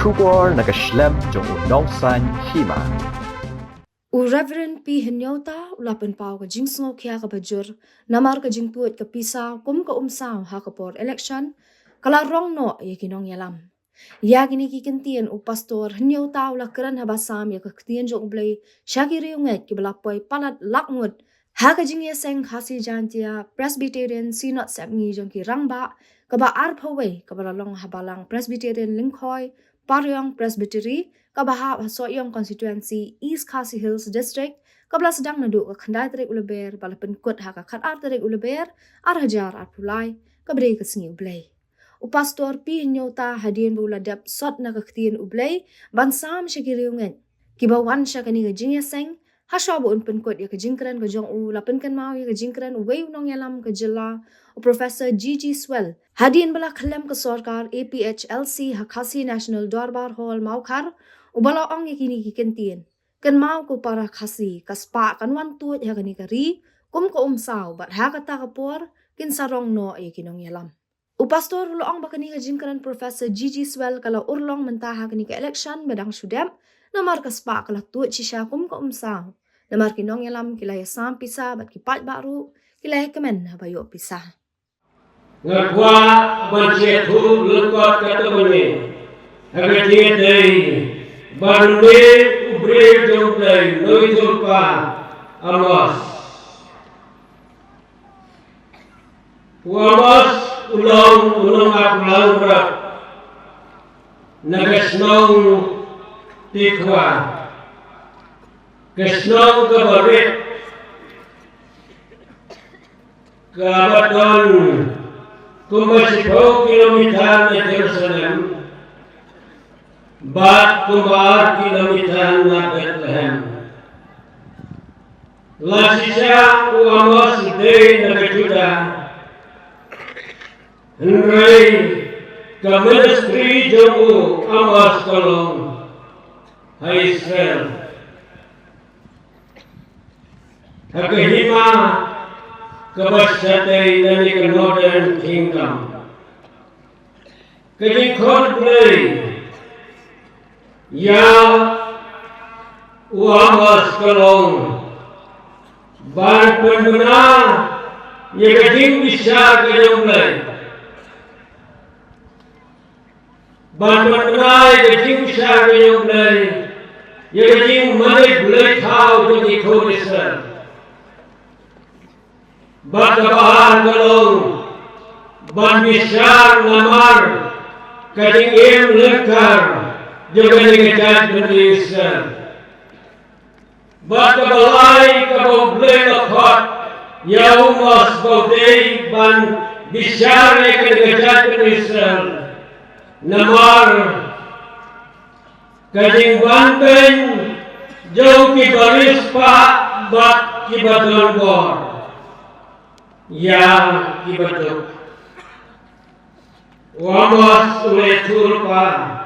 Kubor nakaslem jong nongsan Hima. Reverend P. Hynñiewta ulapan pau ka jingsngo kya ka bajur namar ka jingpuat ka Pisa kum ka Umsaw ha ka por Ilekshon kala Rong no yaki Nongïalam. Ya gini kikintian u pastor Hynñiewta ula keran habasam ya ka ktian jong ublay syakiri unget ki balapoy palat lakmut ha ka jingya seng khasi jantia Presbyterian Synod sapngi jong ki rangba ka ba arpaway ka balalong habalang Presbyterian Lingkhoy Paryong Presbytery kabaha Soyong Constituency East Khasi Hills District kabla sedang nadu ka khandai tarik uleber bala penkut ha ka khat tarik uleber ar hajar ar pulai kabre ka singi ublay u pastor P. Hynñiewta hadien bula dap sot na ka ktien ublay bansam syakiriungan kibawan sya kani ka jingya seng hasya bu un penkut ya ka jingkran ka jong u lapen kan mau ya ka jingkran uwei Nongïalam ka jela u Professor G.G. Swell hadien bala khlem ka sarkar APHLC Hakasi National Darbar Hall Maukar ubala ong yakini kikentien kan mau ko para khasi kaspa kan wan tuat ya kani kari kum ko Umsaw bat ha kata kapor kin sarong no yakin Nongïalam u pastor ulong bakani ka jingkran Professor G.G. Swell kala urlong mentaha kani ka Ilekshon badang sudam namar kaspa kala tuat sisya kum ko Umsaw namar ki Nongïalam kilaya sam Pisa bat kipat baru kilaya kemen habayo Pisa ngakwa banche thu lukot katabani hagati dei Bande ubre jomplay noi jompa amos ulong aplang berat nagasnong tikwa gasnong kabarit kabaton kumasipau kilometer na Jerusalem bat kumar kilometer na Bethlehem. Lasisya uamos day na Juda. Henry ka ministry jomu amos kolong hai Israel. Haka Hima kabasyatay na ni ka Northern Kingdom. Kajing Coldplay ya uamos kolong ban pengguna ya kajing bisa kajumlay ban pengguna ya kajing bisa kajumlay ya kajing manik bulay tau jadi kodisar ban kabahan kolong ban bisa namar kajing im lekar juga dikejar Indonesia. Bata balai kaboble lakot ya umas bodei ban bisyare dikejar Indonesia. Namar kajing banten jauh ki baris pak bat ki badon bor. Ya ki badon. Wamas ulai turpa.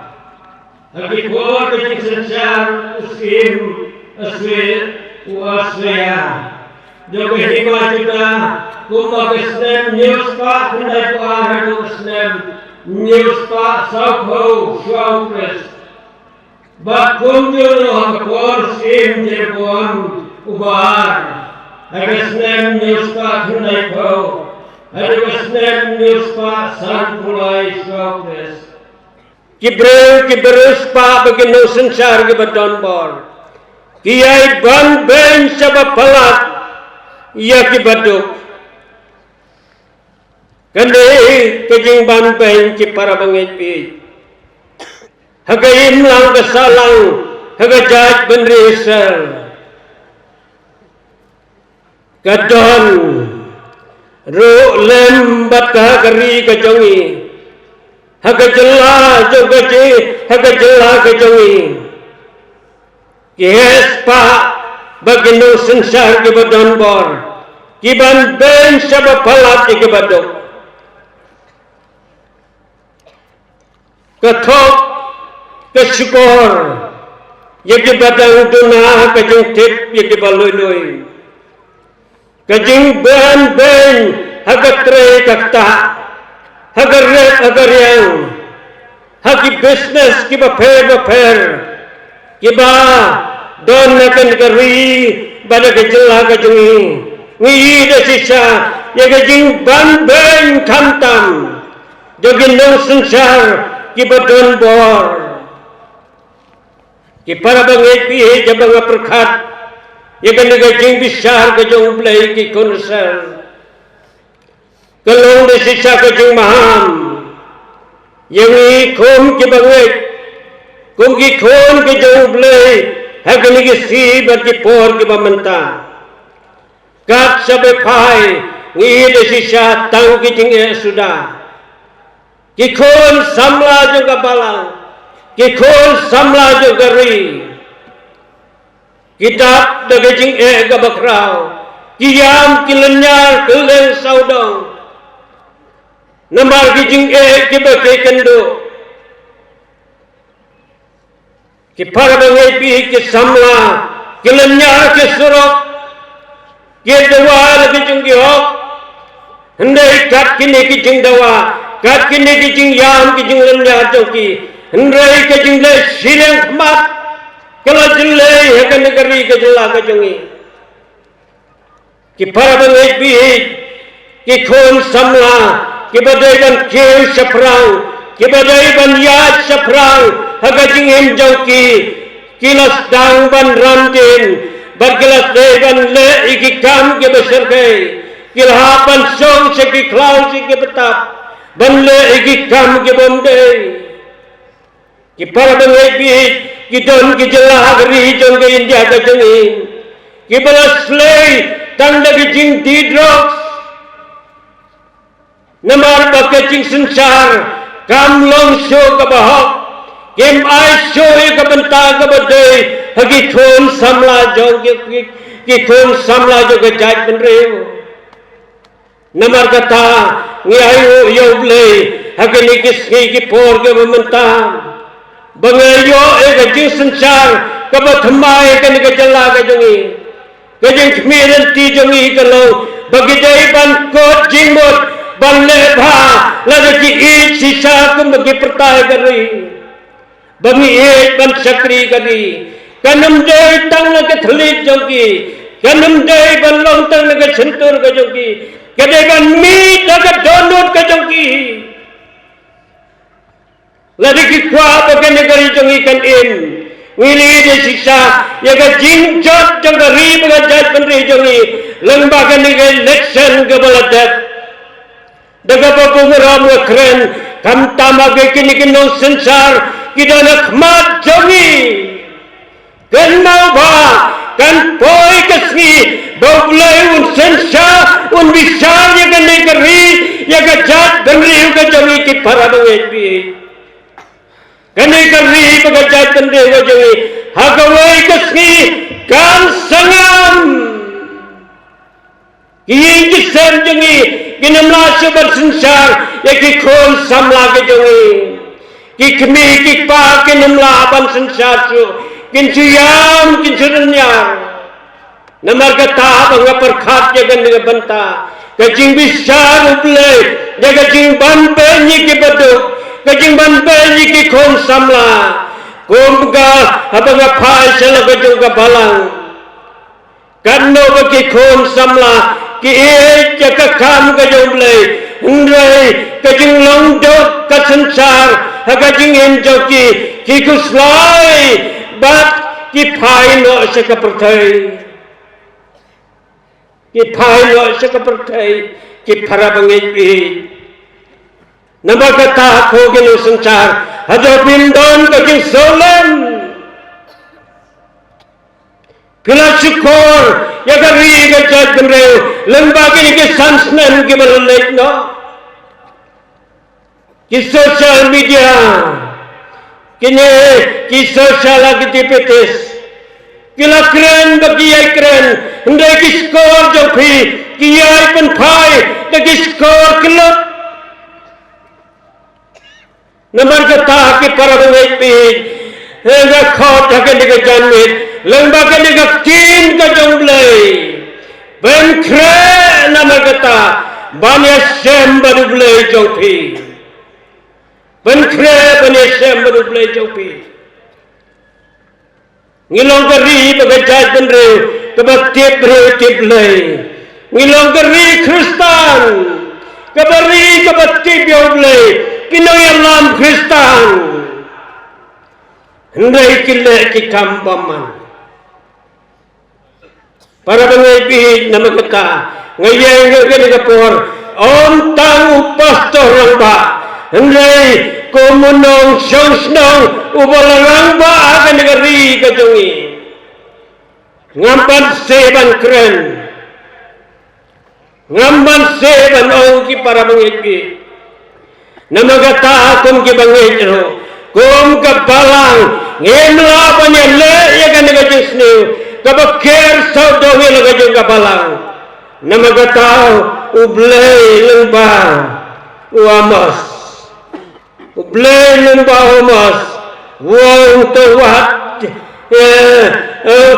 Hagi por kajing sensyar uskim aswe uaswaya joga Hima juga kumagasnem news pa kundai po ahadu usnem news pa sabho shawkres bat kumjuno hakapor skim jerbon ubar hagasnem news pa kundai po hagasnem news pa sanpulai shawkres kibrus pa bagino sensar ke badon bor kiyai ban ben sabab palat ya ki baduk kande kejing ban ben ki para bangit pi hagaim lang kasalang hagajat benresel kadon ro lem batah kari kajongi hagajela jogaje hagajela kajongi yes pa bagino sensar ke badon bor kiban ben sabab palat ke badok kathok kesyukur yaki badang duna kajing tip yaki baloi kajing ben hagatre kakta hagar yang hagi business ki beper ki ba don akan kari pada kejela kejungi ngi de sisa ya kejing ban ben kantam jogi nong sensar ki badon bor ki para bangai pi jabang perkhat ya kan kejing besar kejung play ki konser kalong de sisa kejung maham yang ikom ki bangai kum ki khon ki jong play hagani ki si bat ki por ki bamanta kat sabe phai ngi de sisa tang ki ting sudah ki khon samla juga balang ki khon samla juga ri kitab de jing ga bakrau ki yam ki lenyar keleng saudong namar ki jing ki ba ke kendo ki par bangai pi ki samla ki lenyar ki surok ki dawal ki jing ki hok hendai kat kini ki jing dawa kat kini ki jing yam ki jing lenyar joki hendai ki jing le sireng khmat kala jille hekan negeri ki jela ki jongi ki par bangai pi ki khon samla ki badai ban keu saprang ki badai ban yat saprang hagajing hem jauki kilas dang ban ramdin berkilas de ban le iki kam ke besar ke kilha ban song se ki klau se ki betap ban le iki kam ke bonde ki para bangai bi ki don ki jela agri jong ke India ka jengi ki balas le tang de jing di drugs namar bakajing sensar kam long show ka bahok Kim ai show ka banta ka badai hagi khon samla jong ki khon samla jo ka jaj ban reu namar kata ngi ai yo ble hagi ni ki por ka banta bangai yo e ka jing sansar ka ba thamai ka ni ka jala ka jongi ka jing khmiren ti jongi ka lo bagi dai ban ko jingmot ban le bha la ki i sisa kum bagi pertai ka ri bangi ek ban sakri kadi kanam dei tang na ke thli jogi kanam dei ban long tang na ke sentur ka jogi kade ban mi ta ka donut ka jogi lari ki kwa ba ke negari jogi kan in wili de siksa ya ka jing jot jong ka ri ba jat ban ri jogi lang ba ka ni ke election ka baladat daga ba program wa kren kam tama ke kini ke no sensar kita nak mat jongi kan mau ba kan poi kesni doblai un sensa un bisa ya kan negeri ya ka jat benri ka jongi ki para bangai bi kan negeri ka jat benri ka jongi hagawai kesni kan sangam Yang kisah jongi kinamla sebar sensar ya ki khon samla ka jongi ki khmi ki pa ki namla ban sensar su kin siyam kin surnya namar kata bang perkhat jagan ni banta ka jing bisar uble jaga jing ban pe ni ki badu ka jing ban pe ni ki khon samla kum ga abang phai sala ka juga balang kanno ba ki khon samla ki e jaka kam ka juble ndai ka jing long dot ka sensar haga jing en joki ki kuslai bat ki phai no se ka perthai ki phai no se ka perthai ki phara bangai pi namba kata kho ke no sensar hajo pindon ka jing solen kila syukur ya ka ri ka jat benreu lembaga ni ke sansnen ke balai no ki social media kini ki social activities kila keren bagi ai keren ndai ki skor jo phi ki ai pen phai ta ki skor klub namar kata ki para bangai pi hega khot ka ni ka janmit lembaga ni ka kin ka jonglei ben kre namar kata banya sem baru blei jo phi ben kre banya sem baru baru play jopi ngilong keri bagajat benre kebatip berutip lay ngilong keri Kristen keberi kebatip yoblay Nongïalam Kristen hendai kile kikam paman para bengai nama kata ngayeng ngene kapor om tang pastor rang ba hendai komunong song ubalang ba akan negeri kajongi ngamban seban keren ngamban seban ong ki para bengai nama kata akum ki bengai ro kum kabalang ngemla panyele ya kan negeri snu kabakir saudong laga jong kabalang nama kata ublay lengba uamas ublay lengba uamas wong tawat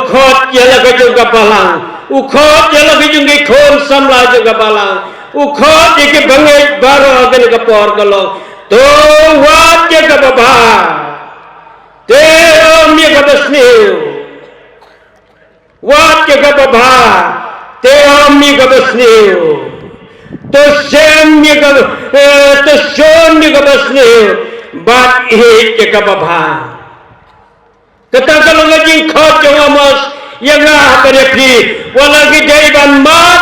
khot ya laga jong kabalang ukhot ya laga jong khon samla jong kabalang ukhot ke bangai baro agen kapor kalong to wat ya kababa te om ya kabasniu wat ya kababa te om ya kabasniu to sem ya kab to shon ya kabasniu bat hit ya kababa kata kalau lagi khot jawamos yang apa pi wala ki jaiban mat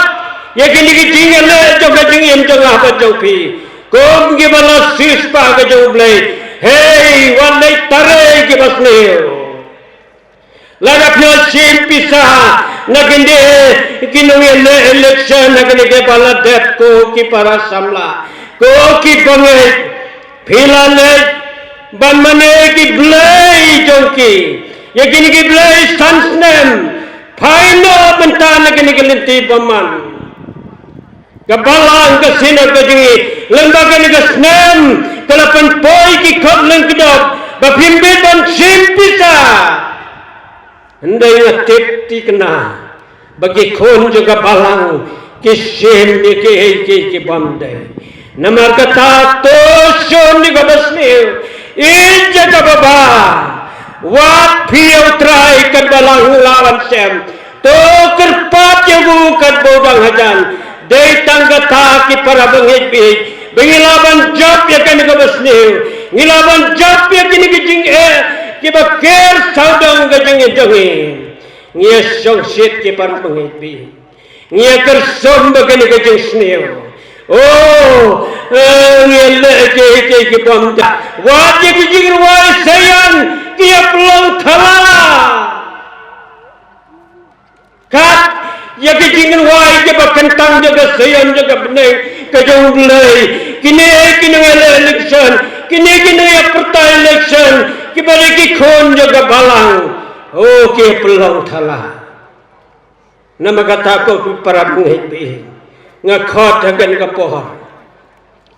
ya kini ki jingale joga jingin joga apa jopi kom ki bala sispa ka joblay hey wala tare ki basniu laga pyo sim Pisa naginde kinong election naginde bala det ko ki para samla ko ki bangai philale banmane ki blay jongki yakini ki blay sansnem phaino benta naginde linti paman kabalang kasina kajingi lembaga ni kasnem kalapan poi ki khop lengkedop bapimbit ban sim Pisa hendai ngatip ti kena bagi khon juga balang kisim ni ki bamde namar kata to shon ni gabasni inja ka baba wat piu try kan balang lawan sem to kerpat yagu kan bodang hajan dei tangga ta ki para bengit bi bengilaban job ya kan gabasni ngilaban job ya kini kijing ki bakir saudang gajang jangi ngia song sit ki par pengipi ngia kersom bagani gajang sneo oh ngia le ki pamda wajib kijing wai sayan ki aplong thala kat ya kijing wai ki bakentang jaga sayan jaga beneng gajang lei kini election kini pertai election kibali ki khon jaga balang oh ke pelong thala nama kata ko para bengai ngakhot hagan kapoh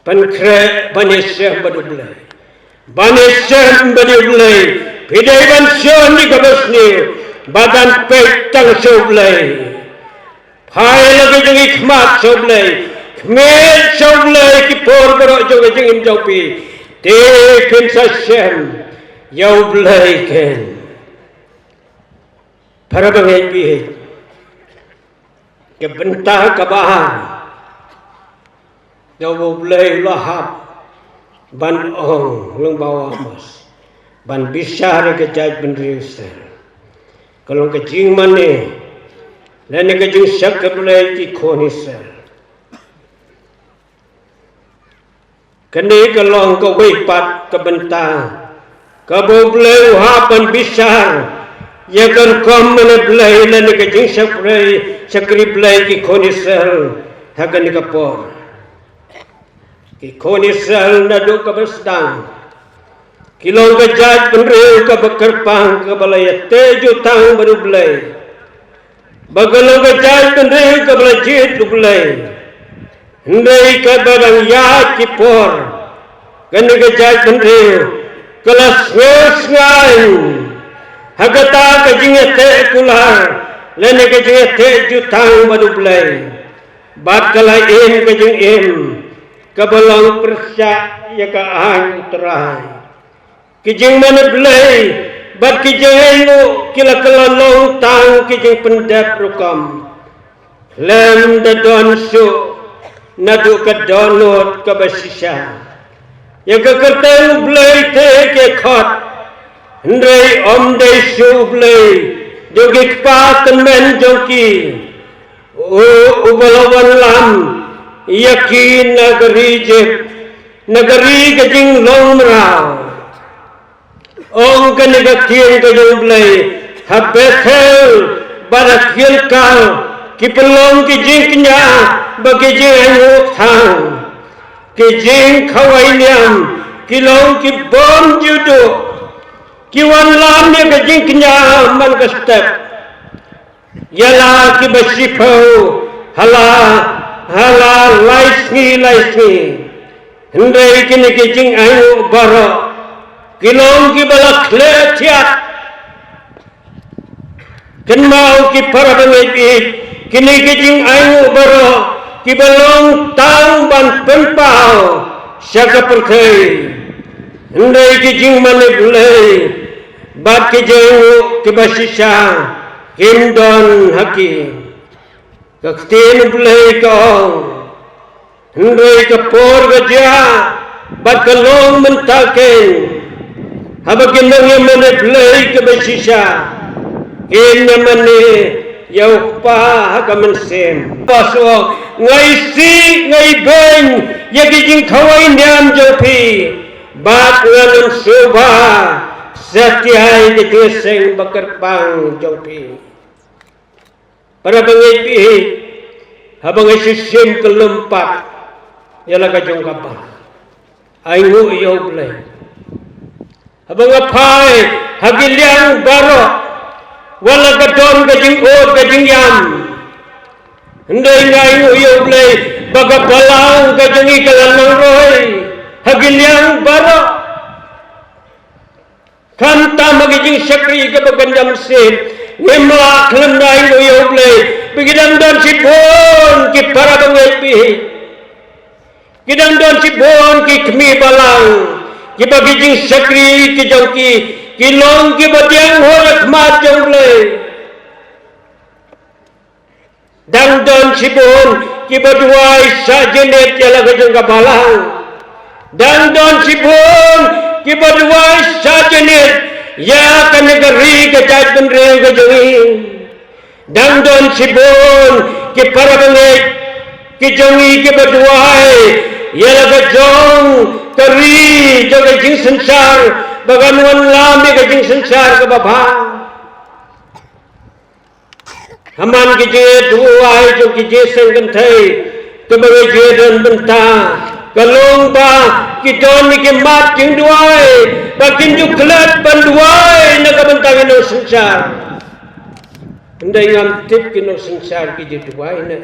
pankre banisya badublai pidai ban syon di kabasni badan petang soblai phai lagi jangi khmat soblai khmet soblai ki por baro joga jingim jopi te pinsa shem yau belai ken para bengai pi ke bentah ke bahar yau belai lahap ban ong leng bawa mas ban bisar ke jaj benrisel kalau ke Jingwan ni lene ke jing sak ke belai ki khonisel kene kalau ke weipat ke bentah kabo belai hapan bisar ya kan kom mene belai lene ke jing sakri belai ki khonisel hagan ni kapor ki khonisel nadu ka besdang kilong ke jaj benreu ka bekerpang ke balai teju tang baru belai bagalong ke jaj benreu ka balai jit belai ndai ka barang ya ki por kene ke jaj benreu kelas ngai hagata ke jingete kular lene ke jingete jutang badu belai bat kala in ke jing kabalang persya ya ka ang terai ki jing mana belai bat ki jengu kila kala long tang ki jing pendap rukam lem da don su nadu ka donot ka basisha ya ka kertang belai te ke khot ndai om dei su belai jogi pa temen jogi ubalawan lam yakin nagari je nagari ka jing long merau Ong ka nagatiyan ka yung blay, habethel, barakyal ka, kipalong kijing kanya, bagijing anyok thang, kijing kaway niyam, kilong kibom judo, kiwan lam niya kajing kanya, man ka step, yala kibasipaw, hala, laisngi, hindi kinikijing anyok baro, Kilong ki balak letiak kenmau ki para bangit kini kijing ayu baro ki balong tang ban penpau syaga perkai ndai kijing mane bulai bat kijing ki basisha himdon haki kaktin bulai kong ndai kapor gajya bat kalong mentaken Habagin yang mana belai ke bersisa, ini mana yau pa hakaman sem. Pasok ngai si ngai ben, ya kijing kawai niam jopi, bat nganun suba, setiai dijuseng bakerpang jopi. Para pengipi, habang isim kelumpat, ialah kajong kapal. Aingu yau belai. Abang apai hagiliang baro wala gadon gajing od gajing yam ndai ngai uyo blai baga balang gajing ikalan roy hagiliang baro kanta magijing sakri ke bagandam sin ngemla khlendai uyo blai bigidam don sipon ki para bangai kidam don sipon ki khmi balang ki bagi jing sakri ki jangki ki long ki badiang horak mat jongle dang don sibon ki baduai sajenet yala gajang kabalang dang don sibon ki baduai sajenet ya kanegari gajat benre gajangi dang don sibon ki para bangit ki jangi ki baduai yala gajong kari jaga jing sensar baganuan lami ke jing sensar ke bapa haman ke je duai jo ke je senggentai ke bagai je dan benta kalong ba ki don ni ke mat jing duai bakin ju kelat ban duai na ke benta ke no sensar ndai ngam tip ke no sensar ke je duai na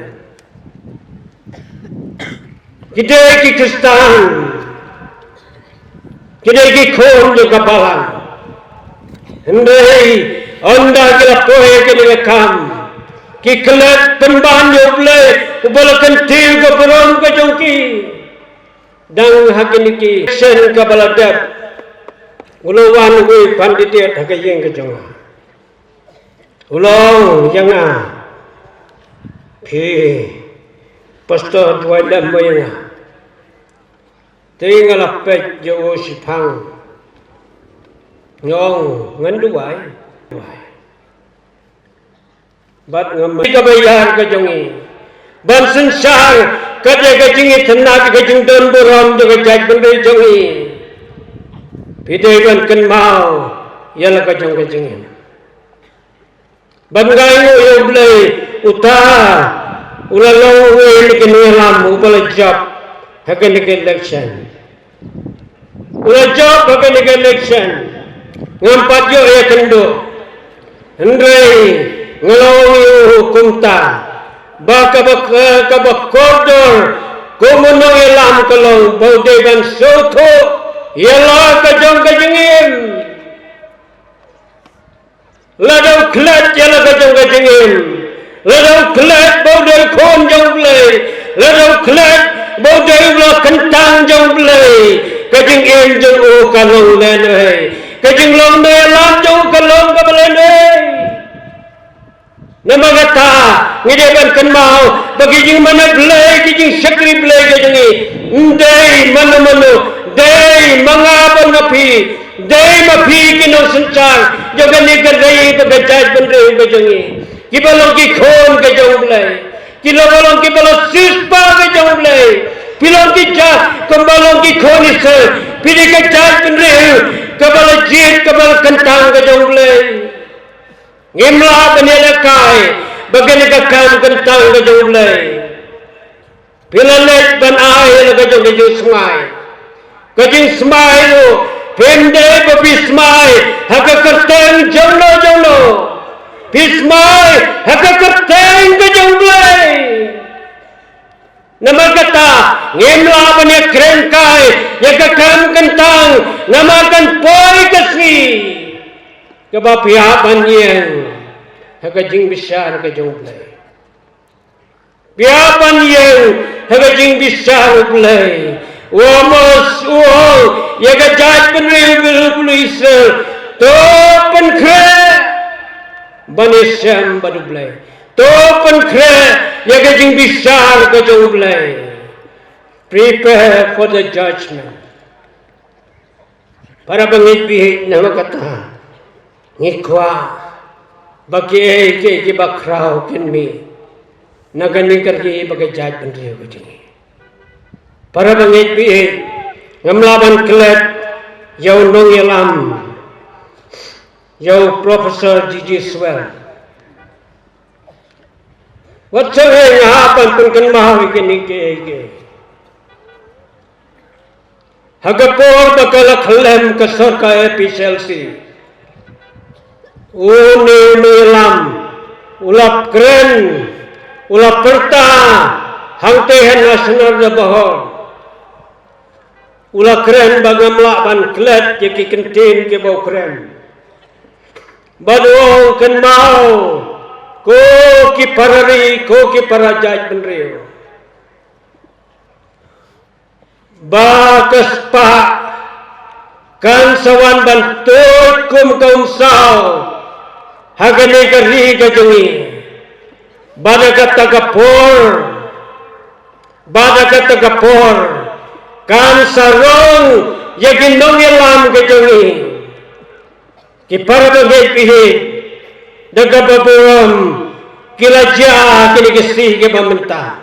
kita ki Kristen Kidai ki khon jo kapalan. Hendai anda kila pohe kini kam. Ki kelat pemban jo ble ubala kentil ke beron ke jongki. Dang hakini ki sen ke baladap. Ulawan ui panditet hakayeng ke jonga. Ulong janga. Pi pastor dua dam bayanga. Tinggal pet jo sipang ngong ngan duai bat ngam ka bayar ka jongi ban sensar ka jaga jingi tenak ka jing don borom jo ka jag bende jongi pidai ban kan mau yala ka jong ka jingi ban gai yo ble uta ulalo we ni Nongïalam ubala job hakan election ula job hakan election ngampat yo ya kendo ndrei ngelawi hukumta baka koridor komo Nongïalam kalong baudeban soto yala kajong kajengim ladau klat yala kajong kajengim ladau klat baudai kon jong blai ladau klat baudai ulah kentang jong blai kajing em jong u kalong len hey kajing long ne lam jong kalong ka balen hey nama kata ngideban kan mau bagi jing mana belai kijing syakri belai kajing ndai mana mana dai mangabang napi dai mapi kinong sencang jaga ni kadai bagajaj bendre kajing kibalong ki khon kajong belai kibalong sispa kajong belai pilong ki ja kembalong ki khon isel pilih kajaj bendre kabal jit kabal kentang kajong belai ngimla benelakai bagani kakam kentang kajong belai pilalet ban air kajong semai kajing semai tu pende babi semai haka kerteng jonglo pismai haka kerteng kajong belai nama kata ngimla bene krengkai ya kakam kentang namakan poi kasri kebapiapan yang haka jing besar kajong belai piapan yang haka jing besar belai wamos uang ya kajat penril isel topen kre banisam badu belai topen kre ya kajing besar kajong belai prepare for the judgment para pengikpi nama kata ngikwa bagi ke bakrau kenmi nagani karki bagi jaj penriu kajing para pengikpi ngamlaban kelet yau Nongïalam yau Profesor Gigi Swell what's the happen pun mahu ke hagapor bakal khalem kasar ka PCLC Nongïalam ulap keren ulap perta hangtehan nasional da bahor ulah keren bagamla ban klet ye ki kentin ke bau keren badong ken mau ko ki parajaj benreu ba kaspa kan sawan ban tot kum ka Umsaw hagani kari kajongi bada kata kapor kan sarong yagin Nongïalam kajongi ki para bagai pihi daga babuam kilaja kini kesih ke pamenta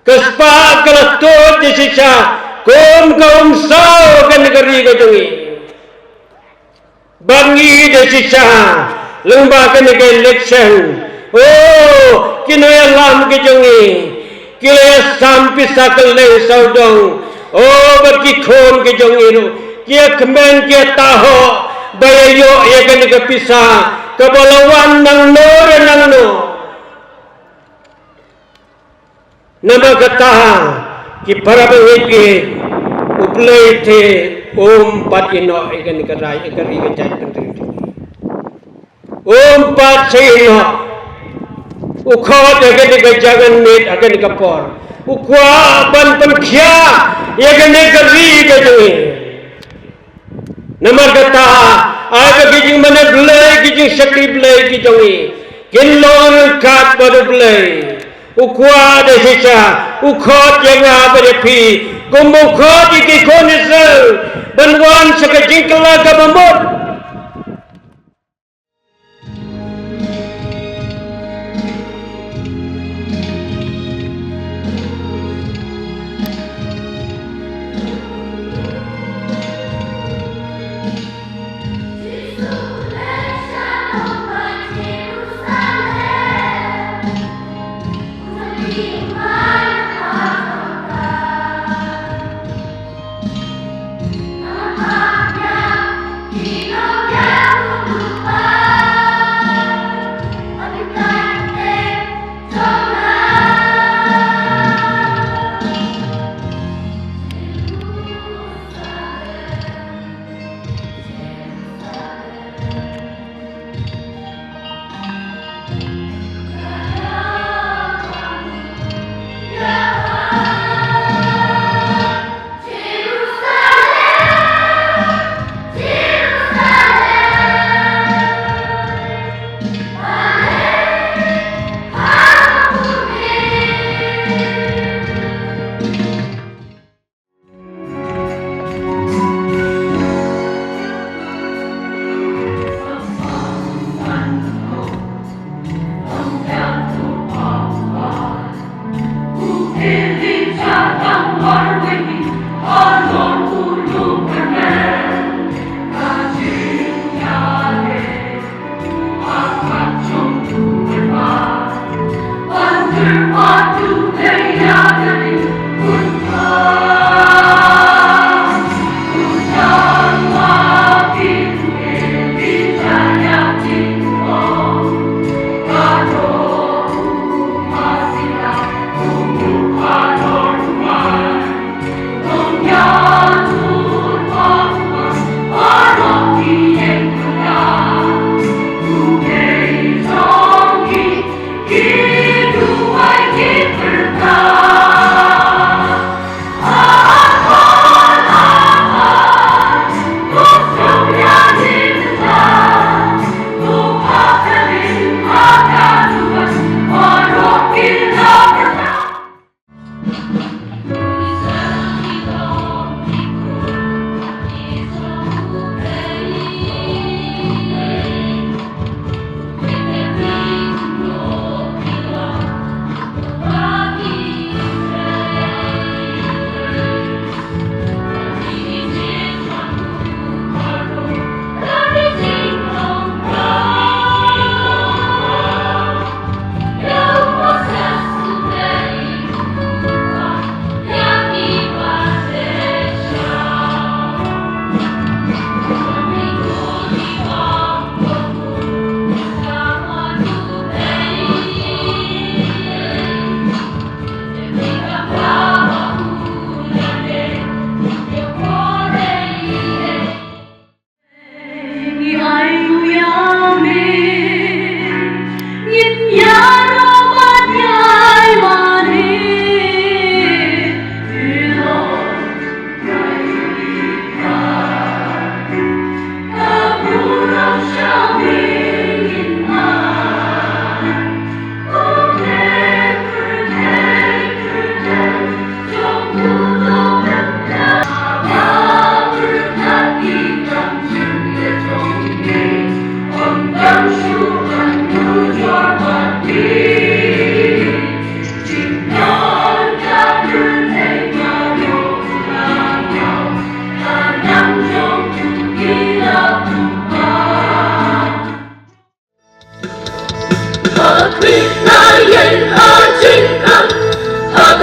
kespa kalatot di sisa kum ka Umsaw kan negeri kajongi bangi di sisa lembah kan negeri Ilekshon Nongïalam kajongi kila sampai sakeleng saudong bagi khon kajong iru kia kemen kia taho bayayo ya kan ke Pisa kebalawan nang no nama kata ki para pengikpi uplay te pat ino ikan rai ikari kajai penting pat sino ukhot akan dikajangan mit akan dikapor ukwa ban penkhia akan dikari kajui nama kata aga kijing mana belai kijing syakri belai kijungi kinlon kat baru belai ukwa desisa ukhot yang berapi kumukot ikikonisel banwan sekajing kelaga bamut Hima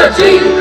Hallelujah.